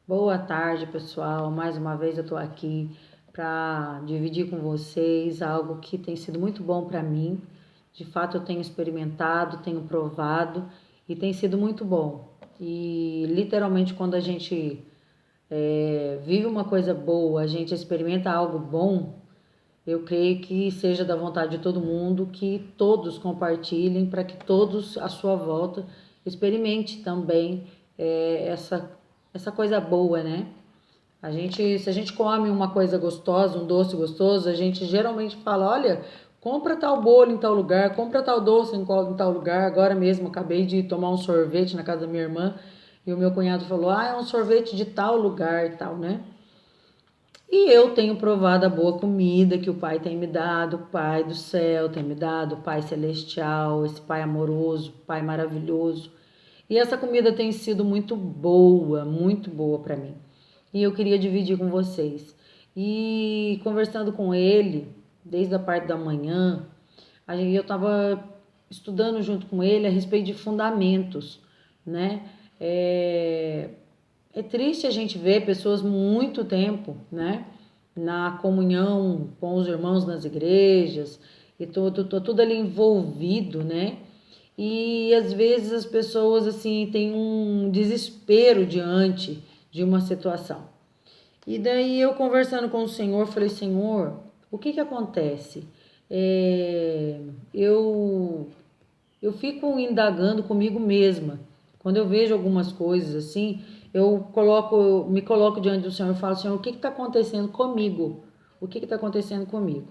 Boa tarde, pessoal. Mais uma vez eu estou aqui para dividir com vocês algo que tem sido muito bom para mim. De fato, eu tenho experimentado, tenho provado e tem sido muito bom. E literalmente, quando a gente vive uma coisa boa, a gente experimenta algo bom, eu creio que seja da vontade de todo mundo que todos compartilhem para que todos à sua volta experimente também essa coisa boa, né? Se a gente come uma coisa gostosa, um doce gostoso, a gente geralmente fala, olha, compra tal bolo em tal lugar, compra tal doce em tal lugar. Agora mesmo acabei de tomar um sorvete na casa da minha irmã e o meu cunhado falou, é um sorvete de tal lugar e tal, né? E eu tenho provado a boa comida que o Pai tem me dado, o Pai do céu tem me dado, o Pai celestial, esse Pai amoroso, Pai maravilhoso. E essa comida tem sido muito boa para mim. E eu queria dividir com vocês. E conversando com ele, desde a parte da manhã, eu estava estudando junto com ele a respeito de fundamentos, né? É triste a gente ver pessoas muito tempo, né, na comunhão com os irmãos nas igrejas e tudo ali envolvido, né? E às vezes as pessoas assim têm um desespero diante de uma situação. E daí eu conversando com o Senhor, falei, Senhor, o que que acontece? É, eu eu fico indagando comigo mesma. Quando eu vejo algumas coisas assim, me coloco diante do Senhor e falo, Senhor, o que está acontecendo comigo? O que está acontecendo comigo?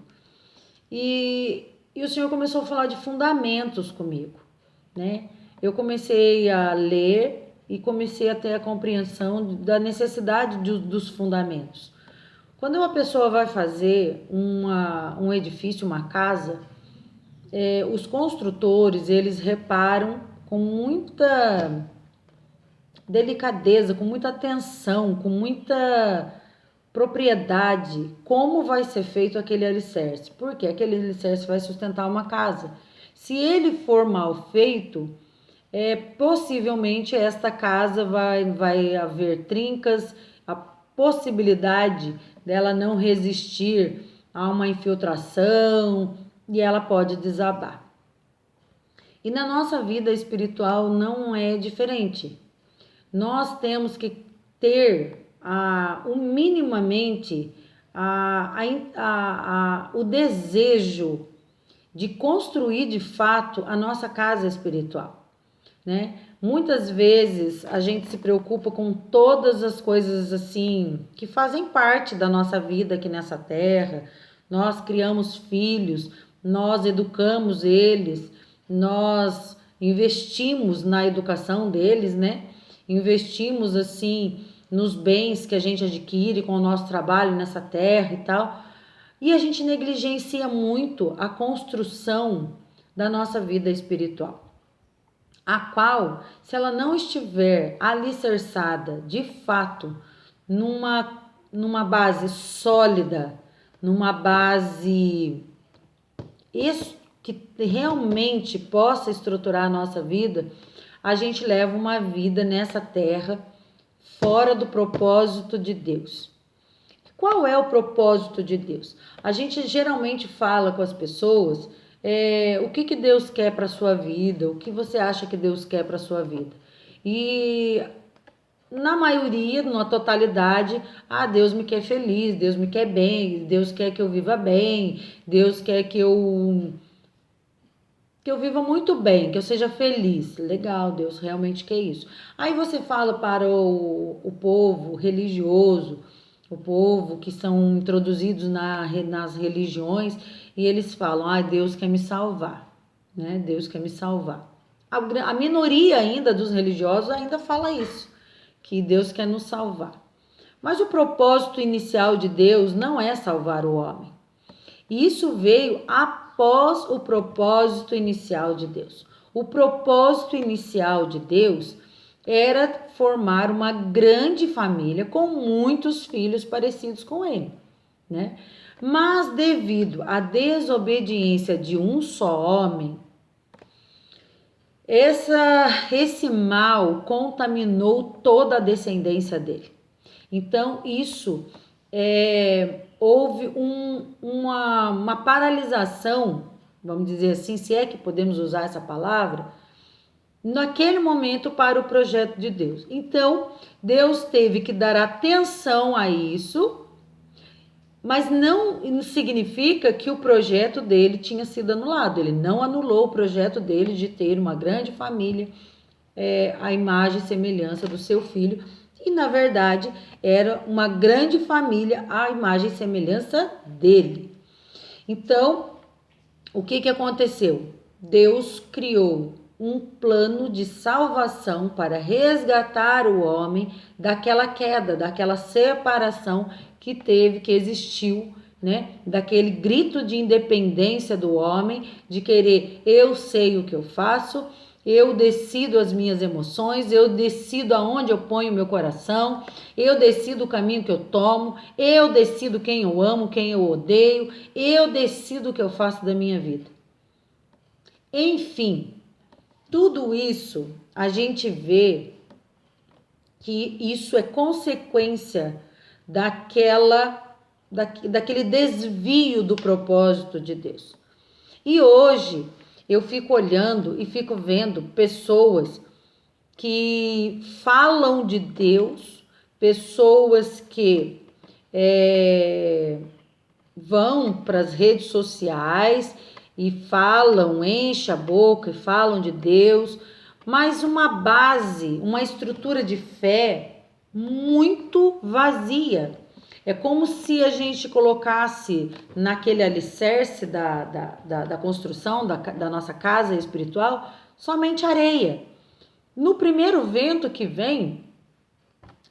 E o Senhor começou a falar de fundamentos comigo, né? Eu comecei a ler e comecei a ter a compreensão da necessidade dos fundamentos. Quando uma pessoa vai fazer um edifício, uma casa, os construtores, eles reparam com muita delicadeza, com muita atenção, com muita propriedade, como vai ser feito aquele alicerce. Porque aquele alicerce vai sustentar uma casa. Se ele for mal feito, possivelmente esta casa vai haver trincas, a possibilidade dela não resistir a uma infiltração e ela pode desabar. E na nossa vida espiritual não é diferente. Nós temos que ter minimamente o desejo de construir de fato a nossa casa espiritual, né? Muitas vezes a gente se preocupa com todas as coisas assim que fazem parte da nossa vida aqui nessa terra. Nós criamos filhos, nós educamos eles, nós investimos na educação deles, né? Investimos assim nos bens que a gente adquire com o nosso trabalho nessa terra e tal. E a gente negligencia muito a construção da nossa vida espiritual, a qual, se ela não estiver alicerçada de fato numa base sólida, numa base que realmente possa estruturar a nossa vida, a gente leva uma vida nessa terra fora do propósito de Deus. Qual é o propósito de Deus? A gente geralmente fala com as pessoas o que Deus quer para a sua vida, o que você acha que Deus quer para a sua vida. E na maioria, na totalidade, Deus me quer feliz, Deus me quer bem, Deus quer que eu viva bem, Deus quer que eu viva muito bem, que eu seja feliz. Legal, Deus realmente quer isso. Aí você fala para o povo religioso, o povo que são introduzidos nas religiões, e eles falam, Deus quer me salvar, né? Deus quer me salvar. A minoria ainda dos religiosos ainda fala isso, que Deus quer nos salvar. Mas o propósito inicial de Deus não é salvar o homem. E isso veio após o propósito inicial de Deus. O propósito inicial de Deus era formar uma grande família com muitos filhos parecidos com ele, né? Mas devido à desobediência de um só homem, esse mal contaminou toda a descendência dele. Então, isso houve uma paralisação, vamos dizer assim, se é que podemos usar essa palavra, naquele momento para o projeto de Deus. Então, Deus teve que dar atenção a isso, mas não significa que o projeto dele tinha sido anulado. Ele não anulou o projeto dele de ter uma grande família, a imagem e semelhança do seu filho. E, na verdade, era uma grande família, a imagem e semelhança dele. Então, o que aconteceu? Deus criou um plano de salvação para resgatar o homem daquela queda, daquela separação que existiu, né? Daquele grito de independência do homem, de querer, eu sei o que eu faço, eu decido as minhas emoções, eu decido aonde eu ponho o meu coração, eu decido o caminho que eu tomo, eu decido quem eu amo, quem eu odeio, eu decido o que eu faço da minha vida. Enfim, tudo isso a gente vê que isso é consequência daquele desvio do propósito de Deus. E hoje eu fico olhando e fico vendo pessoas que falam de Deus, pessoas que vão para as redes sociais e falam, enchem a boca e falam de Deus, mas uma base, uma estrutura de fé muito vazia. É como se a gente colocasse naquele alicerce da construção da nossa casa espiritual somente areia. No primeiro vento que vem,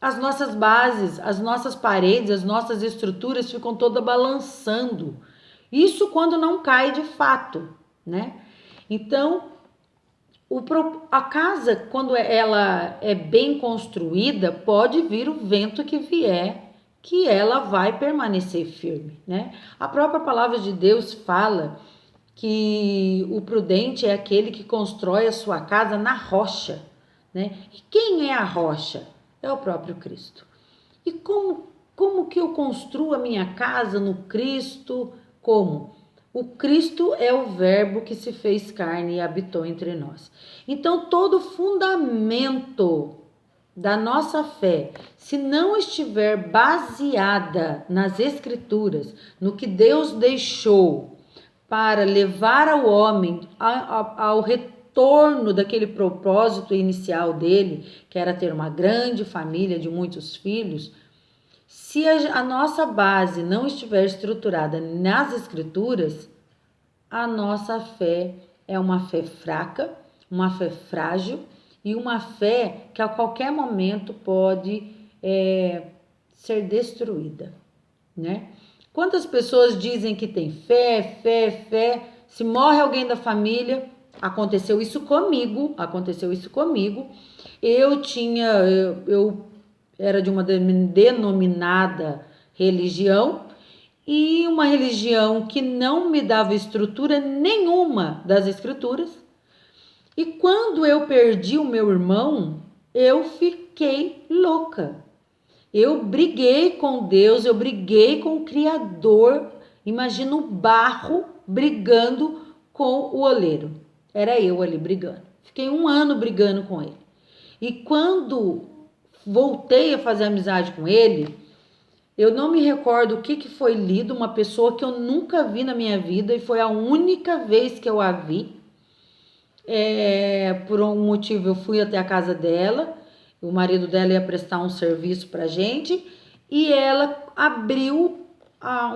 as nossas bases, as nossas paredes, as nossas estruturas ficam todas balançando. Isso quando não cai de fato, né? Então, a casa, quando ela é bem construída, pode vir o vento que vier, que ela vai permanecer firme, né? A própria palavra de Deus fala que o prudente é aquele que constrói a sua casa na rocha, né? E quem é a rocha? É o próprio Cristo. E como que eu construo a minha casa no Cristo? Como? O Cristo é o verbo que se fez carne e habitou entre nós. Então, todo fundamento da nossa fé, se não estiver baseada nas Escrituras, no que Deus deixou para levar ao homem ao retorno daquele propósito inicial dele, que era ter uma grande família de muitos filhos, se a nossa base não estiver estruturada nas Escrituras, a nossa fé é uma fé fraca, uma fé frágil e uma fé que a qualquer momento pode ser destruída, né? Quantas pessoas dizem que tem fé, se morre alguém da família, aconteceu isso comigo, eu era de uma denominada religião, e uma religião que não me dava estrutura nenhuma das Escrituras. E quando eu perdi o meu irmão, eu fiquei louca. Eu briguei com Deus, eu briguei com o Criador. Imagina o barro brigando com o oleiro. Era eu ali brigando. Fiquei 1 ano brigando com ele. E quando voltei a fazer amizade com ele, eu não me recordo o que foi lido, uma pessoa que eu nunca vi na minha vida, e foi a única vez que eu a vi. Por um motivo eu fui até a casa dela, o marido dela ia prestar um serviço pra gente, e ela abriu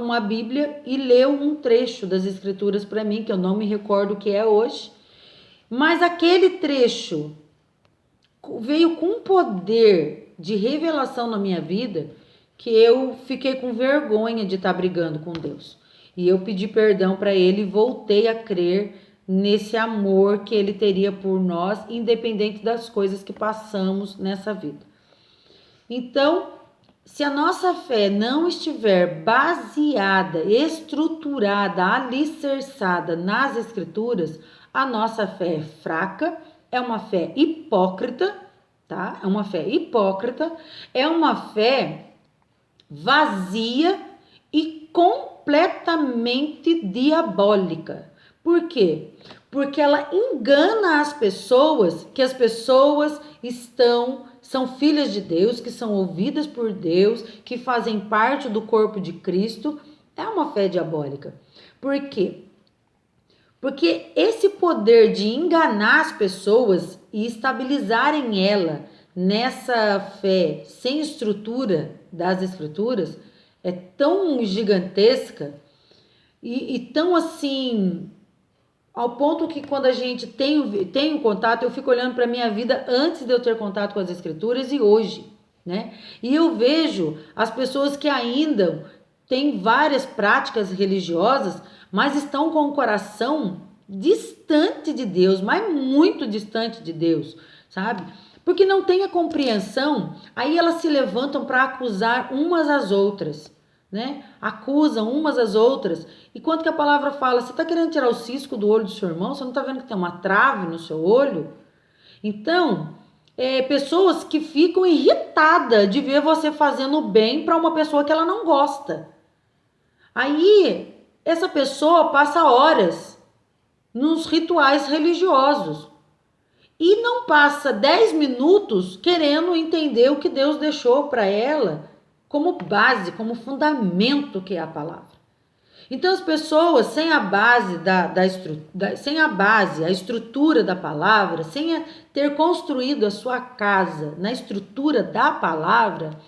uma Bíblia e leu um trecho das Escrituras para mim, que eu não me recordo o que é hoje, mas aquele trecho veio com um poder de revelação na minha vida, que eu fiquei com vergonha de estar brigando com Deus. E eu pedi perdão para ele e voltei a crer nesse amor que ele teria por nós, independente das coisas que passamos nessa vida. Então, se a nossa fé não estiver baseada, estruturada, alicerçada nas Escrituras, a nossa fé é fraca, é uma fé hipócrita, tá? É uma fé hipócrita, é uma fé vazia e completamente diabólica. Por quê? Porque ela engana as pessoas, que as pessoas são filhas de Deus, que são ouvidas por Deus, que fazem parte do corpo de Cristo. É uma fé diabólica. Por quê? Porque esse poder de enganar as pessoas e estabilizarem ela nessa fé sem estrutura das Escrituras é tão gigantesca e tão assim, ao ponto que quando a gente tem um contato, eu fico olhando para a minha vida antes de eu ter contato com as Escrituras e hoje, né? E eu vejo as pessoas que ainda têm várias práticas religiosas, mas estão com o coração distante de Deus, mas muito distante de Deus, sabe? Porque não tem a compreensão, aí elas se levantam para acusar umas às outras, né? Acusam umas às outras. E quanto que a palavra fala, você está querendo tirar o cisco do olho do seu irmão? Você não está vendo que tem uma trave no seu olho? Então, pessoas que ficam irritadas de ver você fazendo bem para uma pessoa que ela não gosta. Aí, essa pessoa passa horas nos rituais religiosos e não passa 10 minutos querendo entender o que Deus deixou para ela como base, como fundamento que é a palavra. Então as pessoas sem a base sem a base, a estrutura da palavra, sem ter construído a sua casa na estrutura da palavra,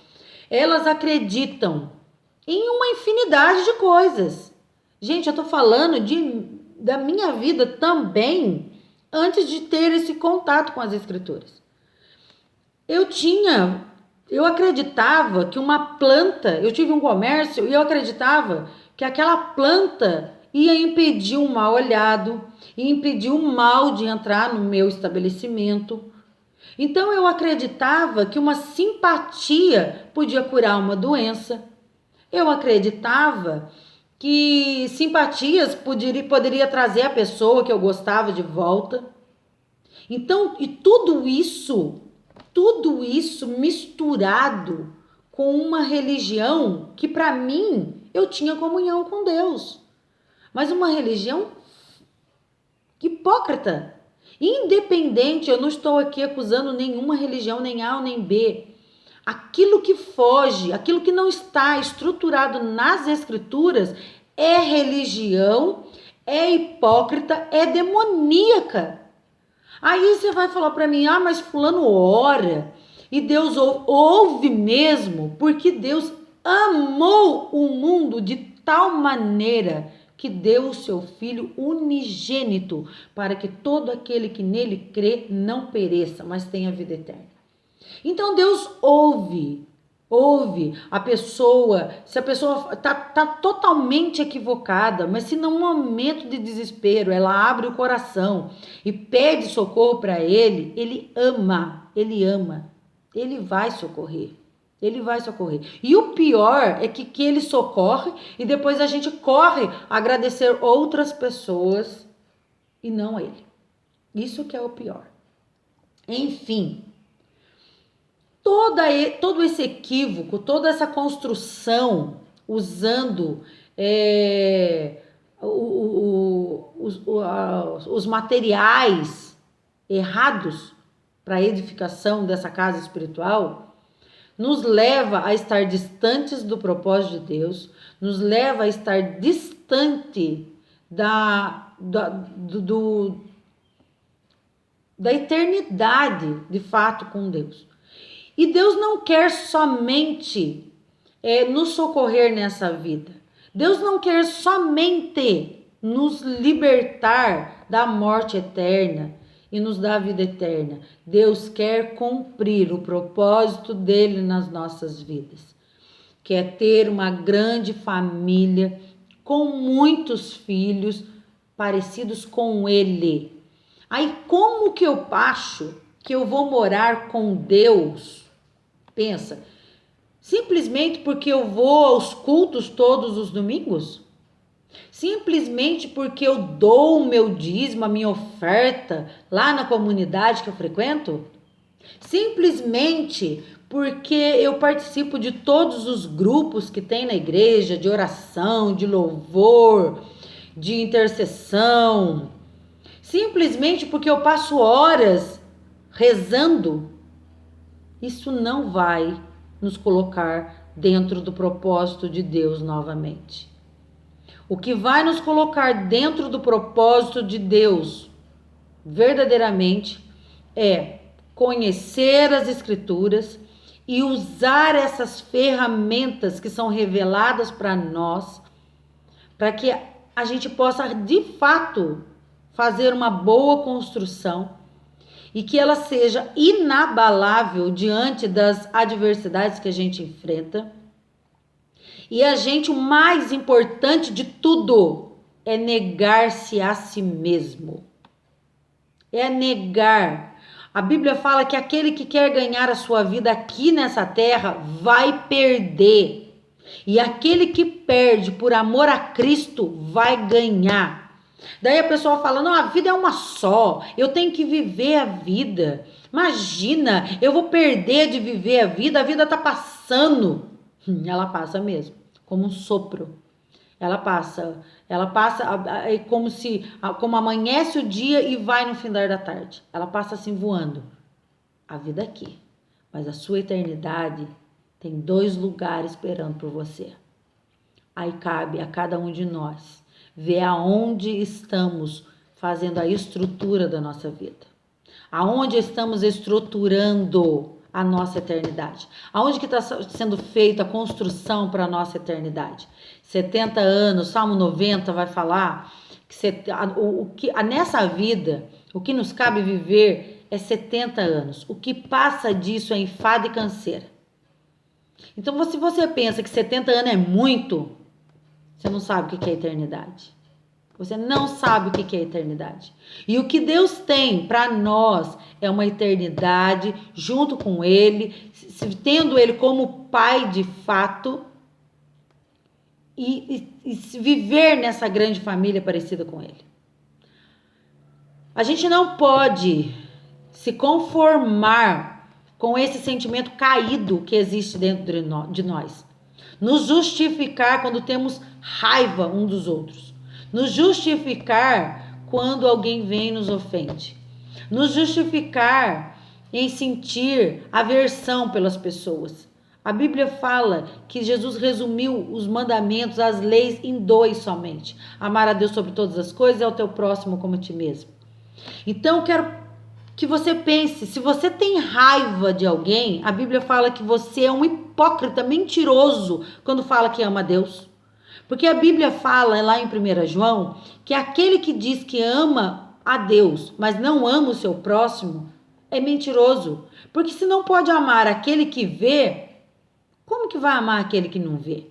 elas acreditam em uma infinidade de coisas. Gente, eu estou falando da minha vida também antes de ter esse contato com as Escrituras. Eu acreditava que uma planta, eu tive um comércio e eu acreditava que aquela planta ia impedir um mal olhado, ia impedir o mal de entrar no meu estabelecimento. Então eu acreditava que uma simpatia podia curar uma doença. Eu acreditava que simpatias poderia trazer a pessoa que eu gostava de volta. Então, e tudo isso misturado com uma religião que para mim eu tinha comunhão com Deus, mas uma religião hipócrita, independente. Eu não estou aqui acusando nenhuma religião, nem A ou nem B. Aquilo que foge, aquilo que não está estruturado nas Escrituras é religião, é hipócrita, é demoníaca. Aí você vai falar para mim, mas fulano ora e Deus ouve mesmo, porque Deus amou o mundo de tal maneira que deu o seu Filho unigênito para que todo aquele que nele crê não pereça, mas tenha vida eterna. Então Deus ouve a pessoa, se a pessoa tá totalmente equivocada, mas se num momento de desespero ela abre o coração e pede socorro para ele ama, ele vai socorrer. Ele vai socorrer. E o pior é que ele socorre e depois a gente corre a agradecer outras pessoas e não ele. Isso que é o pior. Enfim, todo esse equívoco, toda essa construção usando os materiais errados para a edificação dessa casa espiritual, nos leva a estar distantes do propósito de Deus, nos leva a estar distante da eternidade, de fato, com Deus. E Deus não quer somente nos socorrer nessa vida. Deus não quer somente nos libertar da morte eterna e nos dar a vida eterna. Deus quer cumprir o propósito dele nas nossas vidas, que é ter uma grande família com muitos filhos parecidos com ele. Aí como que eu acho que eu vou morar com Deus? Pensa, simplesmente porque eu vou aos cultos todos os domingos? Simplesmente porque eu dou o meu dízimo, a minha oferta lá na comunidade que eu frequento? Simplesmente porque eu participo de todos os grupos que tem na igreja, de oração, de louvor, de intercessão, simplesmente porque eu passo horas rezando, isso não vai nos colocar dentro do propósito de Deus novamente. O que vai nos colocar dentro do propósito de Deus verdadeiramente é conhecer as Escrituras e usar essas ferramentas que são reveladas para nós, para que a gente possa de fato fazer uma boa construção e que ela seja inabalável diante das adversidades que a gente enfrenta. E a gente, o mais importante de tudo, é negar-se a si mesmo. É negar. A Bíblia fala que aquele que quer ganhar a sua vida aqui nessa terra vai perder. E aquele que perde por amor a Cristo vai ganhar. Daí a pessoa fala, não, a vida é uma só, eu tenho que viver a vida. Imagina, eu vou perder de viver a vida tá passando. Ela passa mesmo, como um sopro. Ela passa como amanhece o dia e vai no findar da tarde. Ela passa assim voando. A vida aqui, mas a sua eternidade tem 2 lugares esperando por você. Aí cabe a cada um de nós ver aonde estamos fazendo a estrutura da nossa vida. Aonde estamos estruturando a nossa eternidade. Aonde que está sendo feita a construção para a nossa eternidade. 70 anos, Salmo 90 vai falar que nessa vida, o que nos cabe viver é 70 anos. O que passa disso é enfado e canseira. Então, se você pensa que 70 anos é muito, você não sabe o que é eternidade. Você não sabe o que é eternidade. E o que Deus tem para nós é uma eternidade junto com Ele, tendo Ele como Pai de fato e viver nessa grande família parecida com Ele. A gente não pode se conformar com esse sentimento caído que existe dentro de nós. Nos justificar quando temos raiva um dos outros. Nos justificar quando alguém vem e nos ofende. Nos justificar em sentir aversão pelas pessoas. A Bíblia fala que Jesus resumiu os mandamentos, as leis em 2 somente. Amar a Deus sobre todas as coisas e ao teu próximo como a ti mesmo. Então eu quero que você pense, se você tem raiva de alguém, a Bíblia fala que você é um hipócrita, mentiroso, quando fala que ama a Deus. Porque a Bíblia fala lá em 1 João que aquele que diz que ama a Deus, mas não ama o seu próximo, é mentiroso. Porque se não pode amar aquele que vê, como que vai amar aquele que não vê?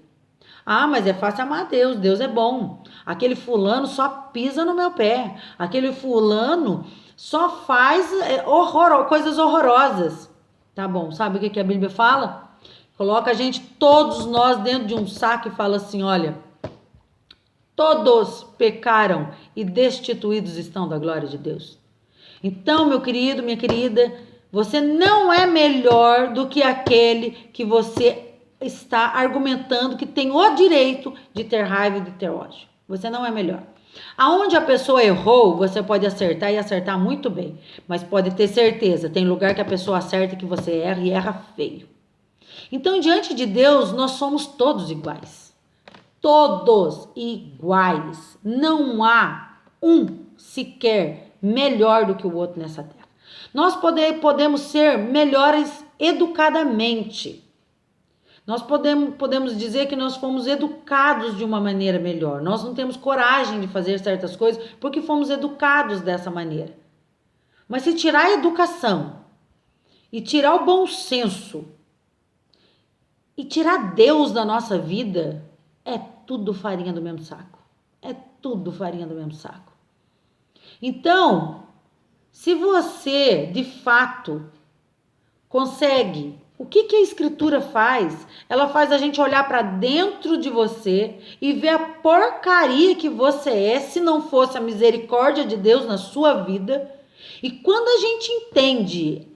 Ah, mas é fácil amar a Deus, Deus é bom. Aquele fulano só pisa no meu pé. Aquele fulano só faz coisas horrorosas. Tá bom, sabe o que a Bíblia fala? Coloca a gente, todos nós, dentro de um saco e fala assim, olha, todos pecaram e destituídos estão da glória de Deus. Então, meu querido, minha querida, você não é melhor do que aquele que você está argumentando que tem o direito de ter raiva e de ter ódio. Você não é melhor. Aonde a pessoa errou, você pode acertar e acertar muito bem, mas pode ter certeza, tem lugar que a pessoa acerta que você erra e erra feio. Então, diante de Deus, nós somos todos iguais. Todos iguais. Não há um sequer melhor do que o outro nessa terra. Nós podemos ser melhores educadamente. Nós podemos dizer que nós fomos educados de uma maneira melhor. Nós não temos coragem de fazer certas coisas porque fomos educados dessa maneira. Mas se tirar a educação e tirar o bom senso e tirar Deus da nossa vida, é tudo farinha do mesmo saco. É tudo farinha do mesmo saco. Então, se você, de fato, consegue, o que a Escritura faz? Ela faz a gente olhar para dentro de você e ver a porcaria que você é, se não fosse a misericórdia de Deus na sua vida. E quando a gente entende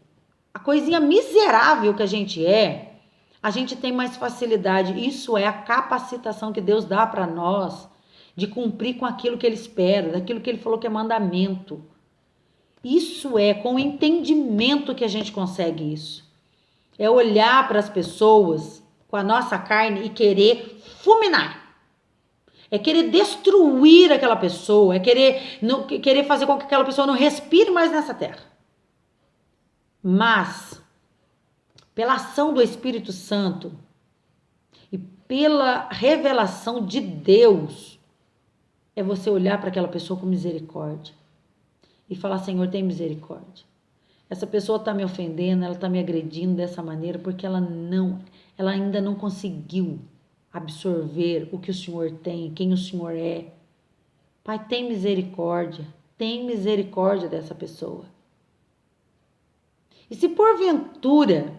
a coisinha miserável que a gente tem mais facilidade. Isso é a capacitação que Deus dá para nós de cumprir com aquilo que Ele espera, daquilo que Ele falou que é mandamento. Isso é com o entendimento que a gente consegue isso. É olhar para as pessoas com a nossa carne e querer fulminar. É querer destruir aquela pessoa, é querer fazer com que aquela pessoa não respire mais nessa terra. Mas, pela ação do Espírito Santo e pela revelação de Deus, é você olhar para aquela pessoa com misericórdia e falar: Senhor, tem misericórdia. Essa pessoa está me ofendendo, ela está me agredindo dessa maneira porque ela ainda não conseguiu absorver o que o Senhor tem, quem o Senhor é. Pai, tem misericórdia dessa pessoa. E se porventura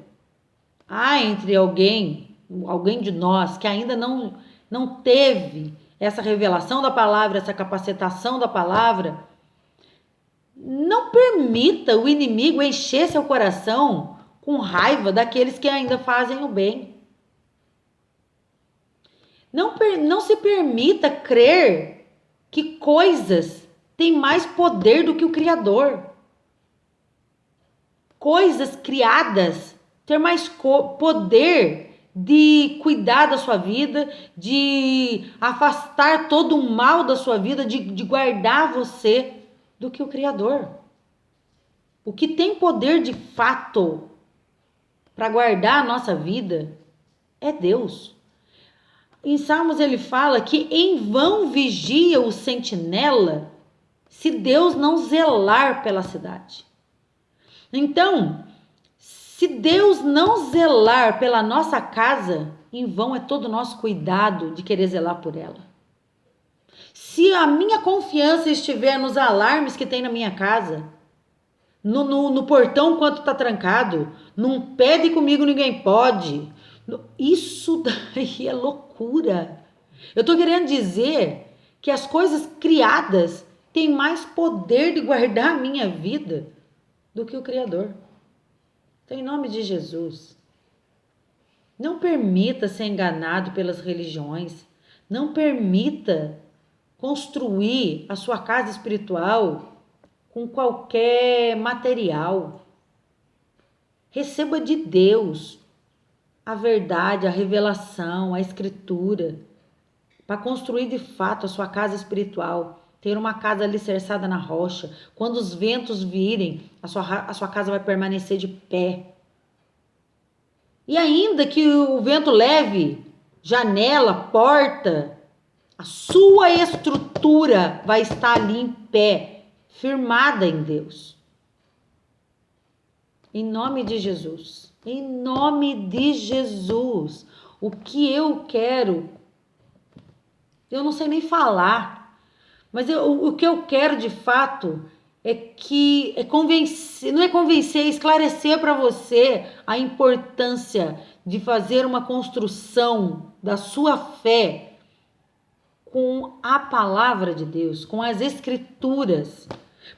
há entre alguém de nós que ainda não teve essa revelação da palavra, essa capacitação da palavra, não permita o inimigo encher seu coração com raiva daqueles que ainda fazem o bem. Não se permita crer que coisas têm mais poder do que o Criador. Coisas criadas ter mais poder de cuidar da sua vida, de afastar todo o mal da sua vida, de guardar você do que o Criador. O que tem poder de fato para guardar a nossa vida é Deus. Em Salmos ele fala que em vão vigia o sentinela se Deus não zelar pela cidade. Então, se Deus não zelar pela nossa casa, em vão é todo o nosso cuidado de querer zelar por ela. Se a minha confiança estiver nos alarmes que tem na minha casa, no portão quando está trancado, não pede comigo, ninguém pode. Isso daí é loucura. Eu estou querendo dizer que as coisas criadas têm mais poder de guardar a minha vida do que o Criador. Então, em nome de Jesus, não permita ser enganado pelas religiões. Não permita construir a sua casa espiritual com qualquer material. Receba de Deus a verdade, a revelação, a escritura, para construir de fato a sua casa espiritual. Ter uma casa alicerçada na rocha. Quando os ventos virem, a sua casa vai permanecer de pé. E ainda que o vento leve janela, porta, a sua estrutura vai estar ali em pé, firmada em Deus. Em nome de Jesus. Em nome de Jesus. O que eu quero, eu não sei nem falar, mas o que eu quero de fato é convencer, não é convencer, é esclarecer para você a importância de fazer uma construção da sua fé com a palavra de Deus, com as escrituras.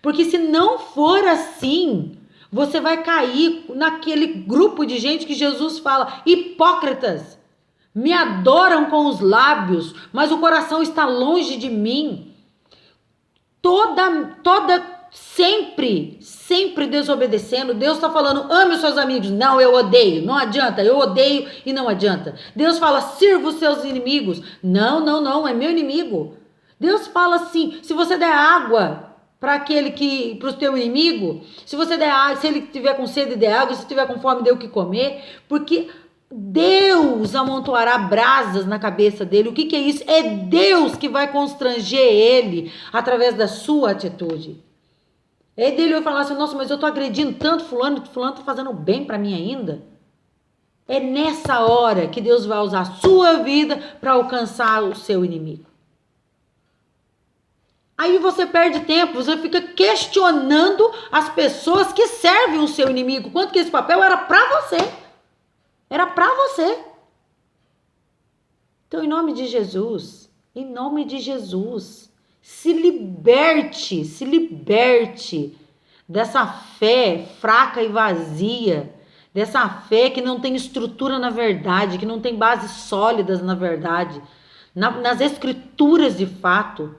Porque se não for assim, você vai cair naquele grupo de gente que Jesus fala: hipócritas, me adoram com os lábios, mas o coração está longe de mim. Sempre desobedecendo. Deus está falando: ame os seus amigos. Não, eu odeio. Não adianta, eu odeio e não adianta. Deus fala: sirva os seus inimigos. Não, é meu inimigo. Deus fala assim: se você der água para o teu inimigo, se ele estiver com sede, dê água, se estiver com fome, dê o que comer, porque Deus amontoará brasas na cabeça dele. O que é isso? É Deus que vai constranger ele através da sua atitude. É dele eu falar assim: nossa, mas eu tô agredindo tanto fulano tá fazendo bem para mim ainda. É nessa hora que Deus vai usar a sua vida para alcançar o seu inimigo. Aí você perde tempo, você fica questionando as pessoas que servem o seu inimigo. Quanto que esse papel era para você. Era para você. Então, em nome de Jesus, se liberte dessa fé fraca e vazia, dessa fé que não tem estrutura na verdade, que não tem bases sólidas na verdade, nas escrituras de fato.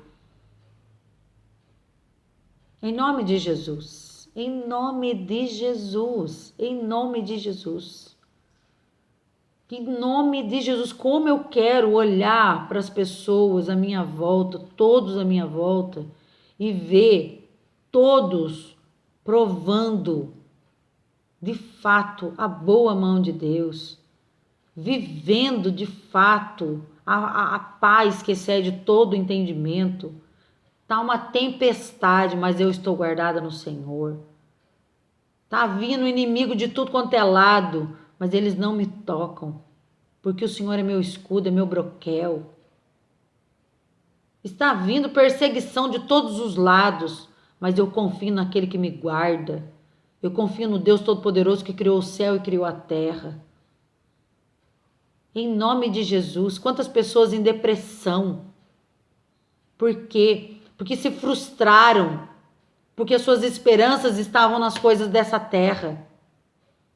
Em nome de Jesus, em nome de Jesus, em nome de Jesus. Em nome de Jesus, como eu quero olhar para as pessoas à minha volta, todos à minha volta, e ver todos provando de fato a boa mão de Deus, vivendo de fato a paz que excede todo entendimento. Tá uma tempestade, mas eu estou guardada no Senhor. Tá vindo inimigo de tudo quanto é lado, mas eles não me tocam, porque o Senhor é meu escudo, é meu broquel. Está vindo perseguição de todos os lados, mas eu confio naquele que me guarda. Eu confio no Deus Todo-Poderoso que criou o céu e criou a terra. Em nome de Jesus, quantas pessoas em depressão? Por quê? Porque se frustraram, porque suas esperanças estavam nas coisas dessa terra.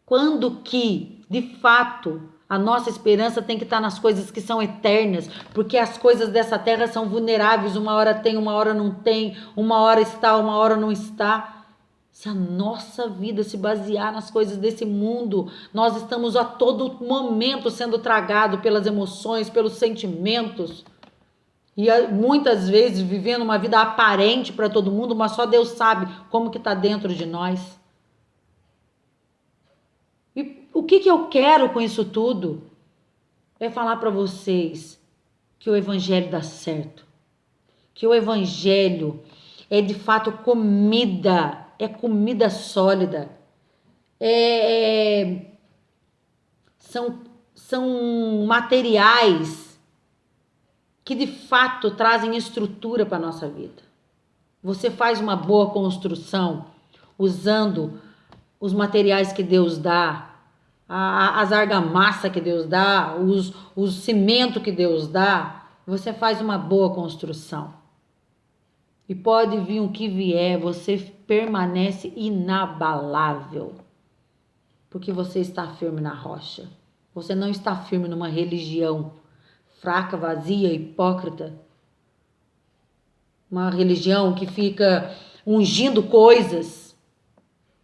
Quando que, de fato, a nossa esperança tem que estar nas coisas que são eternas, porque as coisas dessa terra são vulneráveis, uma hora tem, uma hora não tem, uma hora está, uma hora não está. Se a nossa vida se basear nas coisas desse mundo, nós estamos a todo momento sendo tragados pelas emoções, pelos sentimentos, e muitas vezes vivendo uma vida aparente para todo mundo, mas só Deus sabe como que está dentro de nós. E o que eu quero com isso tudo? É falar para vocês que o evangelho dá certo, que o evangelho é de fato comida, é comida sólida, são materiais que de fato trazem estrutura para a nossa vida. Você faz uma boa construção usando os materiais que Deus dá, as argamassa que Deus dá, os cimento que Deus dá, você faz uma boa construção. E pode vir o que vier, você permanece inabalável, porque você está firme na rocha. Você não está firme numa religião fraca, vazia, hipócrita. Uma religião que fica ungindo coisas.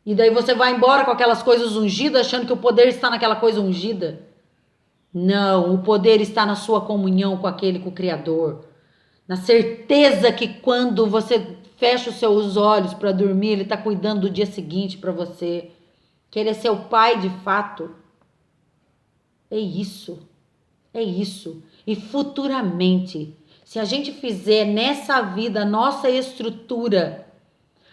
E daí você vai embora com aquelas coisas ungidas, achando que o poder está naquela coisa ungida. Não, o poder está na sua comunhão com com o Criador. Na certeza que quando você fecha os seus olhos para dormir, Ele está cuidando do dia seguinte para você. Que Ele é seu Pai de fato. É isso. É isso. E futuramente, se a gente fizer nessa vida a nossa estrutura,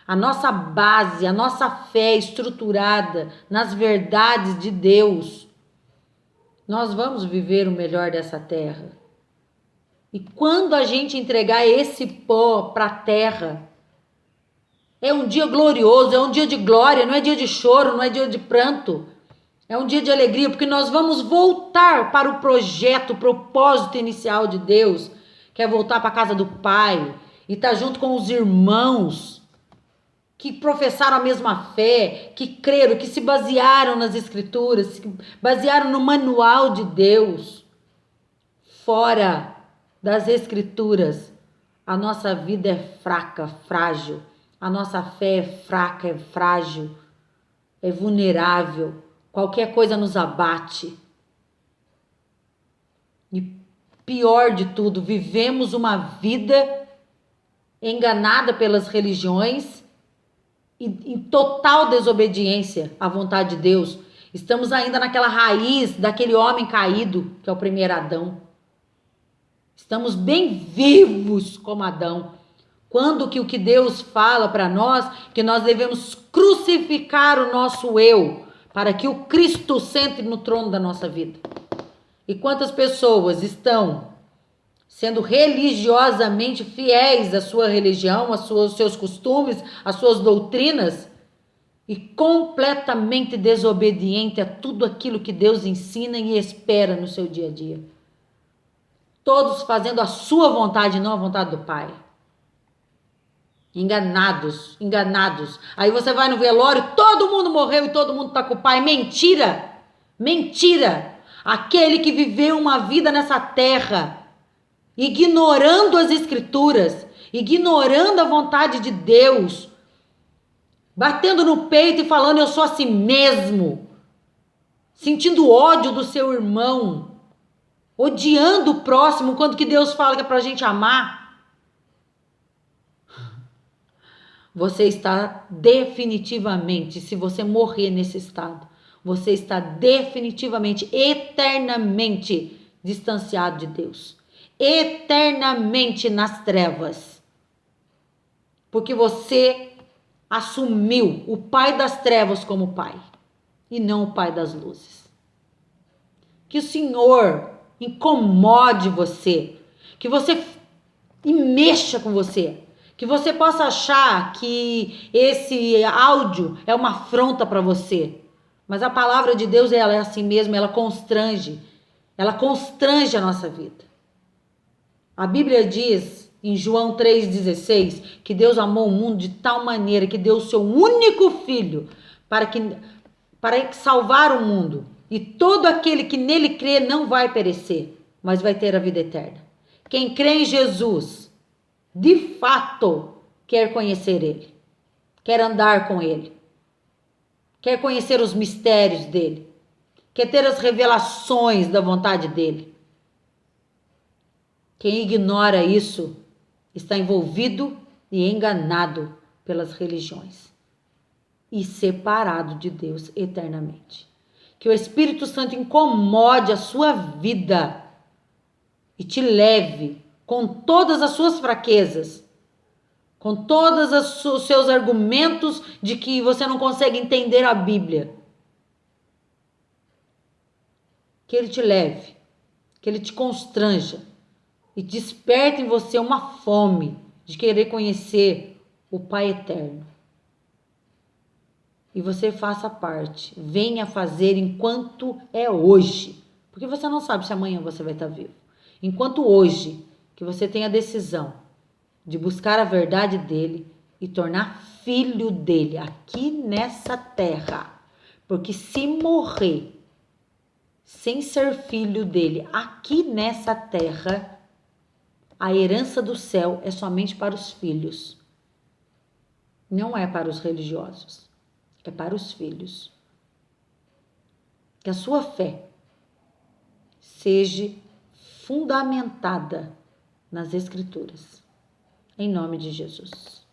a nossa base, a nossa fé estruturada nas verdades de Deus, nós vamos viver o melhor dessa terra. E quando a gente entregar esse pó para a terra, é um dia glorioso, é um dia de glória, não é dia de choro, não é dia de pranto. É um dia de alegria, porque nós vamos voltar para o projeto, o propósito inicial de Deus, que é voltar para a casa do Pai e estar junto com os irmãos que professaram a mesma fé, que creram, que se basearam nas Escrituras, se basearam no manual de Deus. Fora das Escrituras, a nossa vida é fraca, frágil. A nossa fé é fraca, é frágil, é vulnerável. Qualquer coisa nos abate. E pior de tudo, vivemos uma vida enganada pelas religiões e em total desobediência à vontade de Deus. Estamos ainda naquela raiz daquele homem caído, que é o primeiro Adão. Estamos bem vivos como Adão. Quando que o que Deus fala para nós, que nós devemos crucificar o nosso eu, para que o Cristo sente no trono da nossa vida. E quantas pessoas estão sendo religiosamente fiéis à sua religião, aos seus costumes, às suas doutrinas, e completamente desobediente a tudo aquilo que Deus ensina e espera no seu dia a dia. Todos fazendo a sua vontade, não a vontade do Pai. Enganados, enganados. Aí você vai no velório, todo mundo morreu e todo mundo tá com o pai. Mentira! Mentira! Aquele que viveu uma vida nessa terra, ignorando as escrituras, ignorando a vontade de Deus, batendo no peito e falando eu sou assim mesmo, sentindo ódio do seu irmão, odiando o próximo, quando que Deus fala que é pra gente amar. Você está definitivamente, se você morrer nesse estado, você está definitivamente, eternamente distanciado de Deus. Eternamente nas trevas. Porque você assumiu o pai das trevas como pai e não o pai das luzes. Que o Senhor incomode você, que você mexa com você, que você possa achar que esse áudio é uma afronta para você, mas a palavra de Deus ela é assim mesmo, ela constrange a nossa vida. A Bíblia diz em João 3,16 que Deus amou o mundo de tal maneira que deu o seu único filho para salvar o mundo. E todo aquele que nele crê não vai perecer, mas vai ter a vida eterna. Quem crê em Jesus, de fato, quer conhecer ele, quer andar com ele, quer conhecer os mistérios dele, quer ter as revelações da vontade dele. Quem ignora isso está envolvido e enganado pelas religiões e separado de Deus eternamente. Que o Espírito Santo incomode a sua vida e te leve com todas as suas fraquezas, com todos os seus argumentos de que você não consegue entender a Bíblia. Que ele te leve, que ele te constranja e desperte em você uma fome de querer conhecer o Pai Eterno. E você faça parte, venha fazer enquanto é hoje, porque você não sabe se amanhã você vai estar vivo. Enquanto hoje, que você tem a decisão de buscar a verdade dele e tornar filho dele aqui nessa terra. Porque se morrer sem ser filho dele aqui nessa terra, a herança do céu é somente para os filhos. Não é para os religiosos. É para os filhos. Que a sua fé seja fundamentada nas Escrituras. Em nome de Jesus.